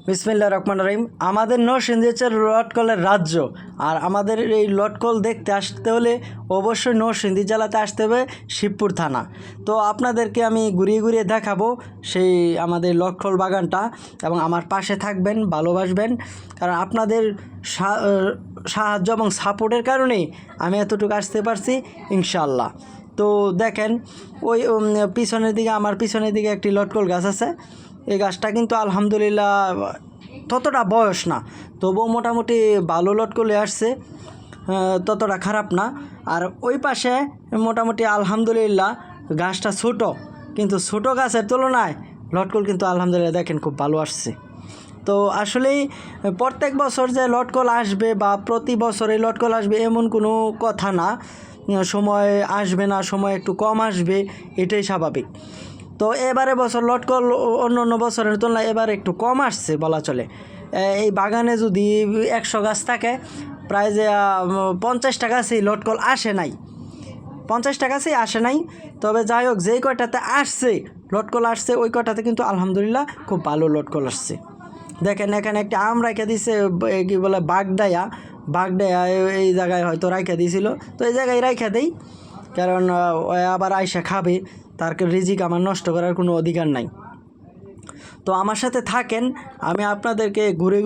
বিসমিল্লাহ রহমান রহিম। আমাদের নরসিংদী হচ্ছে লটকলের রাজ্য। আর আমাদের এই লটকল দেখতে আসতে হলে অবশ্যই নরসিংদী জেলাতে আসতে হবে, শিবপুর থানা। তো আপনাদেরকে আমি ঘুরিয়ে ঘুরিয়ে দেখাবো সেই আমাদের লটকল বাগানটা, এবং আমার পাশে থাকবেন, ভালোবাসবেন, কারণ আপনাদের সাহায্য এবং সাপোর্টের কারণেই আমি এতটুকু আসতে পারছি ইনশাআল্লাহ। তো দেখেন ওই পিছনের দিকে, আমার পিছনের দিকে একটি লটকল গাছ আছে। এই গাছটা কিন্তু আলহামদুলিল্লাহ ততটা বয়স না, তবুও মোটামুটি ভালো লটকলে আসছে, ততটা খারাপ না। আর ওই পাশে মোটামুটি আলহামদুলিল্লাহ গাছটা ছোট, কিন্তু ছোট গাছের তুলনায় লটকল কিন্তু আলহামদুলিল্লাহ দেখেন খুব ভালো আসছে। তো আসলেই প্রত্যেক বছর যে লটকল আসবে বা প্রতি বছরে লটকল আসবে এমন কোনো কথা না। সময় আসবে না, সময় একটু কম আসবে, এটাই স্বাভাবিক। তো এবারে বছর লটকল অন্য অন্য বছরের তুলনায় এবার একটু কম আসছে বলা চলে। এই বাগানে যদি 100 গাছ থাকে, প্রায় যে 50টা গাছেই লটকল আসে নাই, 50টা গাছেই আসে নাই। তবে যাই হোক, যেই কয়টাতে আসছে লটকল আসছে, ওই কয়টাতে কিন্তু আলহামদুলিল্লাহ খুব ভালো লটকল আসছে। দেখেন এখানে একটা আম রাখা দিছে, কি বলে বাগডায়া, এই জায়গায় হয়তো রাখা দিয়েছিল। তো এই জায়গায় রাখা দেই, কারণ আবার আয়সা খাবে, তার রিজিক আমার নষ্ট করার কোনো অধিকার নাই। তো আমার সাথে থাকেন, আমি আপনাদেরকে ঘুরে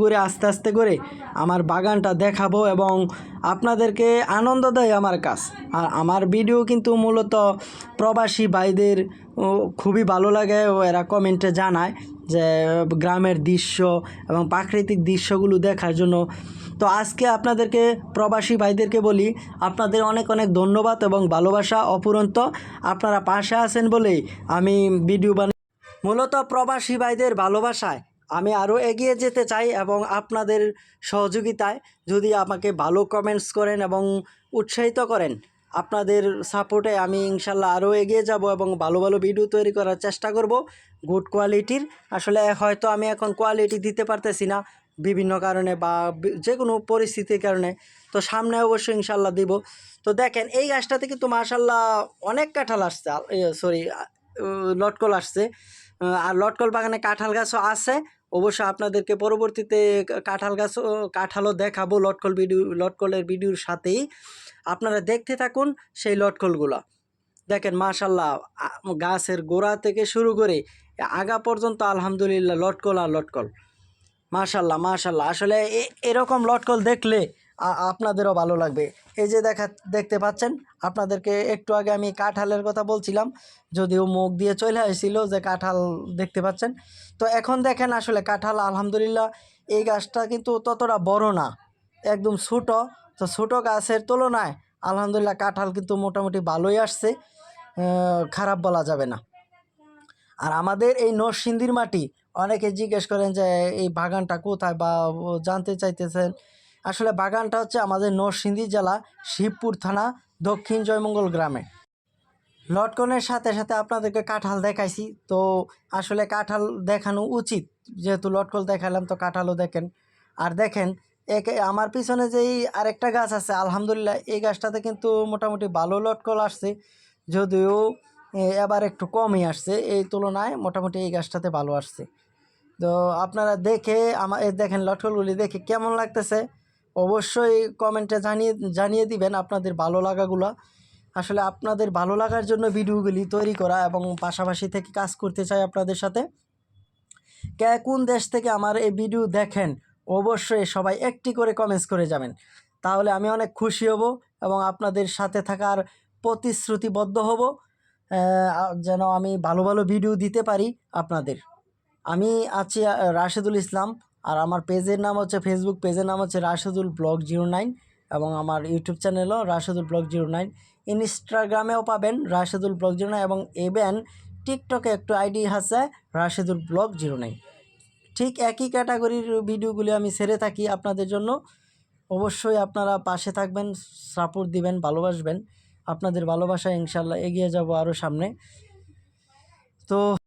ঘুরে আস্তে আস্তে করে আমার বাগানটা দেখাবো, এবং আপনাদেরকে আনন্দ দেয় আমার কাজ। আর আমার ভিডিও কিন্তু মূলত প্রবাসী ভাইদের খুবই ভালো লাগে, এরা কমেন্টে জানায় যে গ্রামের দৃশ্য এবং প্রাকৃতিক দৃশ্যগুলো দেখার জন্য। তো আজকে আপনাদেরকে প্রবাসী ভাইদেরকে বলি, আপনাদের অনেক অনেক ধন্যবাদ এবং ভালোবাসা অফুরন্ত। আপনারা পাশে আছেন বলেই আমি ভিডিও মূলত প্রবাসী ভাইদের ভালোবাসায় আমি আরও এগিয়ে যেতে চাই, এবং আপনাদের সহযোগিতায় যদি আমাকে ভালো কমেন্টস করেন এবং উৎসাহিত করেন, আপনাদের সাপোর্টে আমি ইনশাল্লাহ আরও এগিয়ে যাব এবং ভালো ভালো ভিডিও তৈরি করার চেষ্টা করব, গুড কোয়ালিটির। আসলে হয়তো আমি এখন কোয়ালিটি দিতে পারতেছি না বিভিন্ন কারণে বা যে কোনো পরিস্থিতির কারণে, তো সামনে অবশ্যই ইনশাল্লাহ দিব। তো দেখেন এই গাছটাতে কিন্তু মাশাল্লাহ অনেক কাঁঠাল আসছে, লটকল আসছে। আর লটকল বাগানে কাঁঠাল গাছও আছে। অবশ্য আপনাদেরকে পরবর্তীতে কাঁঠালও দেখাবো লটকলের ভিডিওর সাথেই। আপনারা দেখতে থাকুন সেই লটকলগুলো। দেখেন মাশাল্লাহ গাছের গোড়া থেকে শুরু করে আগা পর্যন্ত আলহামদুলিল্লাহ লটকল আর লটকল। মাশাল্লাহ মাশাল্লাহ, আসলে এরকম লটকল দেখলে আপনাদেরও ভালো লাগবে। এই যে দেখতে পাচ্ছেন, আপনাদেরকে একটু আগে আমি কাঁঠালের কথা বলছিলাম, যদিও মুখ দিয়ে চলে আসছিল যে কাঁঠাল দেখতে পাচ্ছেন। তো এখন দেখেন আসলে কাঁঠাল আলহামদুলিল্লাহ এই গাছটা কিন্তু ততটা বড় না, একদম ছোট। তো ছোট গাছের তুলনায় আলহামদুলিল্লাহ কাঁঠাল কিন্তু মোটামুটি ভালোই আসছে, খারাপ বলা যাবে না। আর আমাদের এই নরসিংদীর মাটি, অনেকে জিজ্ঞেস করেন যে এই বাগানটা কোথায় বা জানতে চাইতেছেন। আসলে বাগানটা হচ্ছে আমাদের নরসিংদী জেলা, শিবপুর থানা, দক্ষিণ জয়মঙ্গল গ্রামে। লটকনের সাথে সাথে আপনাদেরকে কাঁঠাল দেখাইছি, তো আসলে কাঁঠাল দেখানো উচিত, যেহেতু লটকল দেখালাম তো কাঁঠালও দেখেন। আর দেখেন আমার পিছনে যেই আরেকটা গাছ আছে, আলহামদুলিল্লাহ এই গাছটাতে কিন্তু মোটামুটি ভালো লটকল আসছে, যদিও এবার একটু কমই আসছে এই তুলনায়, মোটামুটি এই গাছটাতে ভালো আসছে। তো আপনারা দেখে দেখেন লটকলগুলি দেখে কেমন লাগতেছে অবশ্যই কমেন্টে জানিয়ে দিবেন আপনাদের ভালো লাগাগুলো। আসলে আপনাদের ভালো লাগার জন্য ভিডিওগুলি তৈরি করা, এবং পাশাপাশি থেকে কাজ করতে চাই আপনাদের সাথে। কোন দেশ থেকে আমার এই ভিডিও দেখেন অবশ্যই সবাই একটি করে কমেন্টস করে যাবেন, তাহলে আমি অনেক খুশি হব এবং আপনাদের সাথে থাকার প্রতিশ্রুতিবদ্ধ হব, যেন আমি ভালো ভালো ভিডিও দিতে পারি আপনাদের। আমি আছি রাশেদুল ইসলাম, আর আমার পেজের নাম হচ্ছে, ফেসবুক পেজের নাম হচ্ছে রাশেদুল ব্লগ 09, এবং আমার ইউটিউব চ্যানেলও রাশেদুল ব্লগ 09। ইনস্টাগ্রামেও পাবেন রাশেদুল ব্লগ 09, এবং ইভেন টিকটকে একটু আইডি আছে রাশেদুল ব্লগ 09। ঠিক একই ক্যাটাগরির ভিডিওগুলি আমি ছেড়ে থাকি আপনাদের জন্য। অবশ্যই আপনারা পাশে থাকবেন, সাপোর্ট দিবেন, ভালোবাসবেন। আপনাদের ভালোবাসায় ইনশাল্লাহ এগিয়ে যাব আরও সামনে। তো